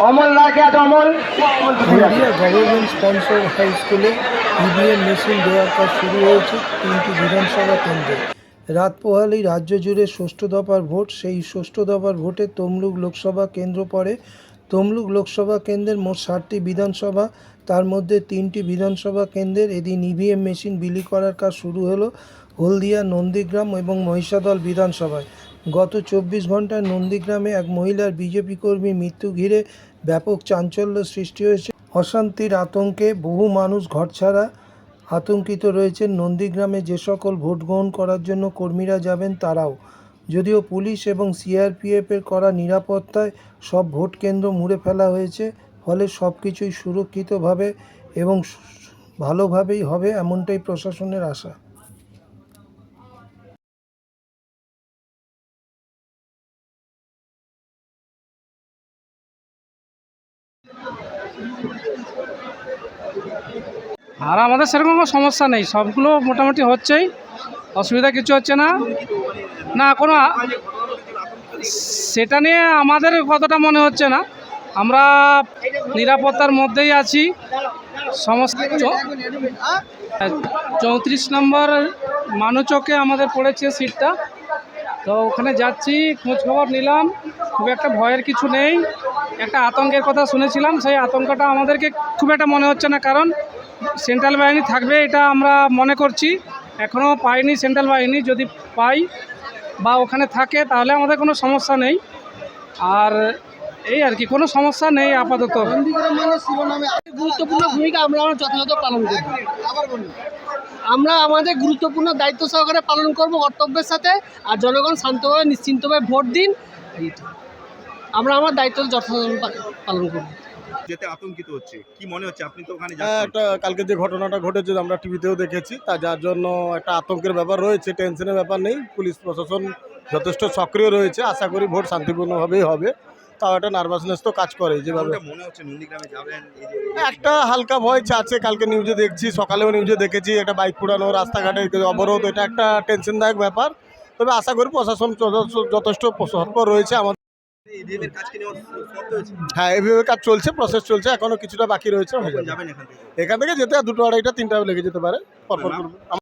হলদিয়া government sponsor high স্কুলে EVM machine দেওয়ার কাজ শুরু হয়েছে 3টি বিধানসভা কেন্দ্রে। রাত পোহালেই রাজ্য জুড়ে ষষ্ঠ দফার ভোট। সেই ষষ্ঠ দফার ভোটে তমলুক লোকসভা কেন্দ্র পড়ে। তমলুক লোকসভা কেন্দ্রের মোট 7টি বিধানসভা, তার মধ্যে 3টি বিধানসভা কেন্দ্রের এদিন ইভিএম মেশিন বিলি করার কাজ শুরু হলো হলদিয়া, নন্দীগ্রাম এবং মহিষাদল বিধানসভায়। গত 24 ঘন্টায় নন্দীগ্রামে এক মহিলার বিজেপি কর্মী মৃত্যু ঘিরে ব্যাপক চাঞ্চল্য সৃষ্টি হয়েছে। অশান্তির আতঙ্কে বহু মানুষ ঘরছাড়া আতঙ্কিত রয়েছেন। নন্দীগ্রামে যে সকল ভোট গ্রহণ করার জন্য কর্মীরা যাবেন তারাও। যদিও পুলিশ এবং সিআরপিএফের করা নিরাপত্তায় সব ভোট কেন্দ্র মুড়ে ফেলা হয়েছে, ফলে সব কিছুই সুরক্ষিতভাবে এবং ভালোভাবেই হবে এমনটাই প্রশাসনের আশা। আর আমাদের সেরকম কোনো সমস্যা নেই, সবগুলো মোটামুটি হচ্ছেই, অসুবিধা কিছু হচ্ছে না। না কোনো সেটা নিয়ে আমাদের কতটা মনে হচ্ছে না, আমরা নিরাপত্তার মধ্যেই আছি। সমস্ত 34 নম্বর মানুচকে আমাদের পড়েছে সিটটা, তো ওখানে যাচ্ছি, খোঁজখবর নিলাম, খুব একটা ভয়ের কিছু নেই। একটা আতঙ্কের কথা শুনেছিলাম, সেই আতঙ্কটা আমাদেরকে খুব একটা মনে হচ্ছে না, কারণ সেন্ট্রাল বাহিনী থাকবে এটা আমরা মনে করছি। এখনও পাইনি সেন্ট্রাল বাহিনী, যদি পাই বা ওখানে থাকে তাহলে আমাদের কোনো সমস্যা নেই। আর এই আর কি, কোনো সমস্যা নেই আপাতত। গুরুত্বপূর্ণ ভূমিকা আমরা যথাযথ পালন করব। আমরা আমাদের গুরুত্বপূর্ণ দায়িত্ব সহকারে পালন করব কর্তব্যের সাথে। আর জনগণ শান্তভাবে নিশ্চিন্তভাবে ভোট দিন, আমরা আমার দায়িত্ব যথাযথ পালন করব। যেতে আতঙ্কিত হচ্ছে, কি মনে হচ্ছে? আপনি তো ওখানে একটা কালকে যে ঘটনাটা ঘটেছে আমরা টিভিতেও দেখেছি, তা যার জন্য একটা আতঙ্কের ব্যাপার রয়েছে। টেনশনের ব্যাপার নেই, পুলিশ প্রশাসন যথেষ্ট সক্রিয় রয়েছে। আশা করি ভোট শান্তিপূর্ণভাবেই হবে। তাও একটা নার্ভাসনেস তো কাজ করে। যেভাবে মনে হচ্ছে নন্দীগ্রামে যাবেন, একটা হালকা ভয় আছে। কালকে নিউজে দেখছি, সকালেও নিউজে দেখেছি একটা বাইক পুরানো, রাস্তাঘাটে অবরোধ, এটা একটা টেনশনদায়ক ব্যাপার। তবে আশা করি প্রশাসন যথেষ্ট তৎপর রয়েছে। আমাদের হ্যাঁ, এভাবে কাজ চলছে, প্রসেস চলছে, এখনো কিছুটা বাকি রয়েছে। এখান থেকে যেতে 2, 2:30, 3টা লেগে যেতে পারে পরপর।